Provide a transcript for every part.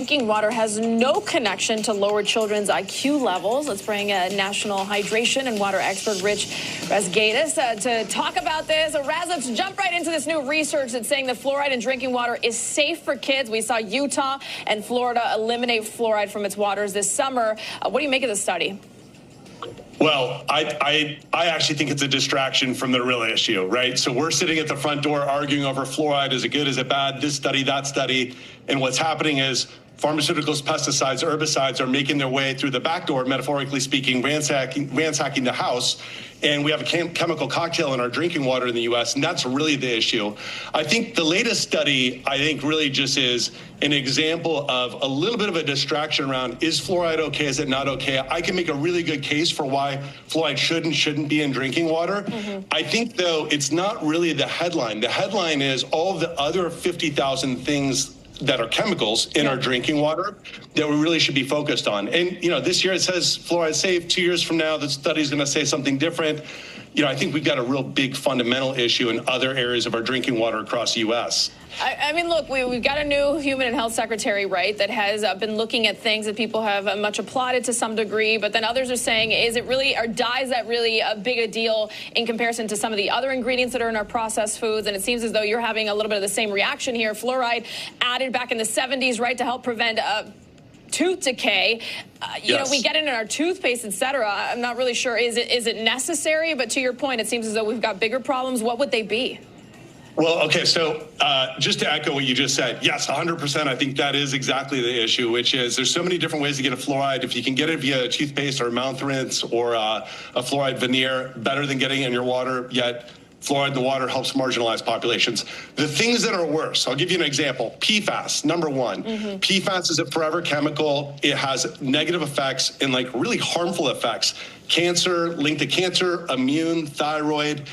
Drinking water has no connection to lower children's IQ levels. Let's bring national hydration and water expert Rich Razgaitis to talk about this. Raz, let's jump right into this new research that's saying that fluoride in drinking water is safe for kids. We saw Utah and Florida eliminate fluoride from its waters this summer. What do you make of this study? Well, I actually think it's a distraction from the real issue, right? So we're sitting at the front door arguing over fluoride. Is it good? Is it bad? This study, that study. And what's happening is pharmaceuticals, pesticides, herbicides are making their way through the back door, metaphorically speaking, ransacking the house. And we have a chemical cocktail in our drinking water in the U.S., and that's really the issue. I think the latest study, really just is an example of a little bit of a distraction around, is fluoride okay, is it not okay? I can make a really good case for why fluoride should and shouldn't be in drinking water. I think, though, it's not really the headline. The headline is all the other 50,000 things that are chemicals in our drinking water that we really should be focused on. And, this year it says fluoride safe. 2 years from now, the study's going to say something different. I think we've got a real big fundamental issue in other areas of our drinking water across the U.S. I mean, look, we've got a new Human and Health Secretary, right, that has been looking at things that people have much applauded to some degree, but then others are saying, is it really, or is that really a big a deal in comparison to some of the other ingredients that are in our processed foods? And it seems as though you're having a little bit of the same reaction here. Fluoride added back in the 70s, right, to help prevent tooth decay. We get it in our toothpaste, et cetera. I'm not really sure, is it necessary? But to your point, it seems as though we've got bigger problems. What would they be? Well, okay, so just to echo what you just said, yes, 100%, I think that is exactly the issue, which is there's so many different ways to get a fluoride. If you can get it via toothpaste or mouth rinse or a fluoride veneer, better than getting it in your water, yet fluoride in the water helps marginalized populations. The things that are worse, I'll give you an example. PFAS, number one. PFAS is a forever chemical. It has negative effects and really harmful effects. Cancer, linked to cancer, immune, thyroid.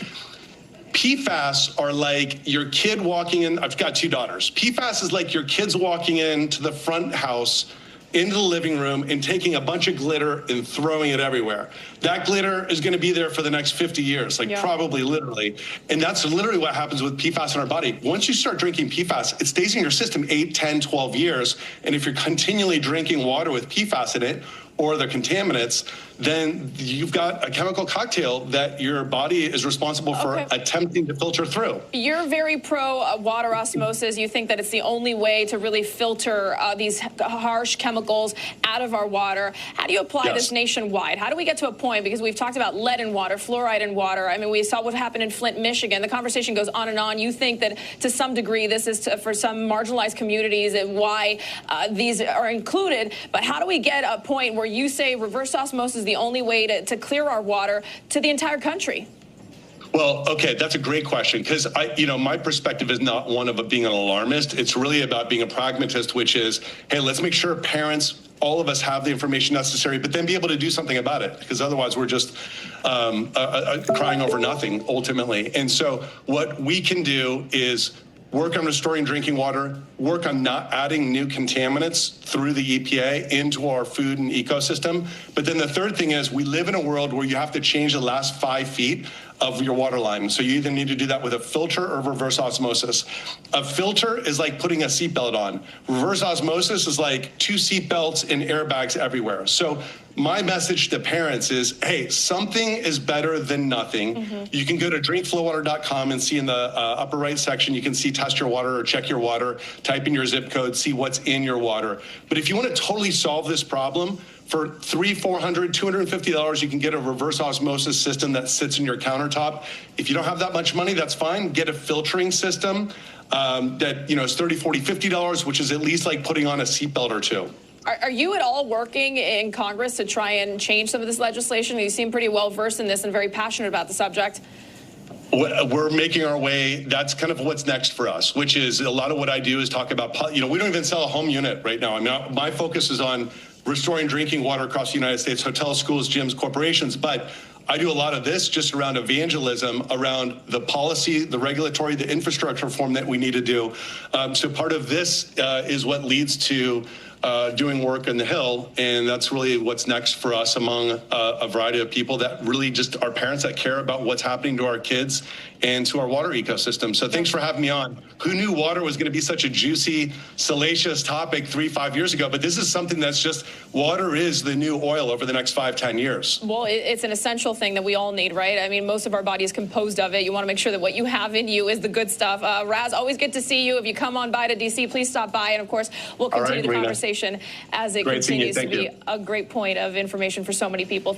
PFAS are like your kid walking in. I've got 2 daughters. PFAS is like your kids walking into the front house, into the living room, and taking a bunch of glitter and throwing it everywhere. That glitter is going to be there for the next 50 years, probably literally. And that's literally what happens with PFAS in our body. Once you start drinking PFAS, it stays in your system 8, 10, 12 years. And if you're continually drinking water with PFAS in it, or the contaminants, then you've got a chemical cocktail that your body is responsible for attempting to filter through. You're very pro water osmosis. You think that it's the only way to really filter these harsh chemicals out of our water. How do you apply this nationwide? How do we get to a point, because we've talked about lead in water, fluoride in water. I mean, we saw what happened in Flint, Michigan. The conversation goes on and on. You think that to some degree this is for some marginalized communities and why these are included, but how do we get a point where you say reverse osmosis is the only way to clear our water to the entire country? Well, okay, that's a great question, because my perspective is not one of being an alarmist. It's really about being a pragmatist, which is, hey, let's make sure parents, all of us, have the information necessary, but then be able to do something about it, because otherwise we're just crying over nothing ultimately. And so what we can do is work on restoring drinking water, work on not adding new contaminants through the EPA into our food and ecosystem. But then the third thing is we live in a world where you have to change the last 5 feet of your water line. So you either need to do that with a filter or reverse osmosis. A filter is like putting a seatbelt on. Reverse osmosis is like 2 seatbelts and airbags everywhere. So my message to parents is, hey, something is better than nothing. You can go to drinkflowwater.com and see in the upper right section, you can see test your water or check your water, type in your zip code, see what's in your water. But if you want to totally solve this problem, for $300, $400, $250, you can get a reverse osmosis system that sits in your countertop. If you don't have that much money, that's fine. Get a filtering system that is $30, $40, $50, which is at least like putting on a seatbelt or two. Are you at all working in Congress to try and change some of this legislation? You seem pretty well versed in this and very passionate about the subject. We're making our way. That's kind of what's next for us, which is a lot of what I do is talk about, we don't even sell a home unit right now. I mean, my focus is on restoring drinking water across the United States, hotels, schools, gyms, corporations. But I do a lot of this just around evangelism, around the policy, the regulatory, the infrastructure reform that we need to do. So part of this is what leads to doing work in the Hill, and that's really what's next for us among a variety of people that really just are parents that care about what's happening to our kids and to our water ecosystem. So thanks for having me on. Who knew water was going to be such a juicy, salacious topic 3-5 years ago? But this is something that's just, water is the new oil over the next 5-10 years. Well, it's an essential thing that we all need, right? I mean, most of our body is composed of it. You want to make sure that what you have in you is the good stuff. Raz, always good to see you. If you come on by to DC, please stop by. And of course, we'll continue the conversation as it continues to be a great point of information for so many people.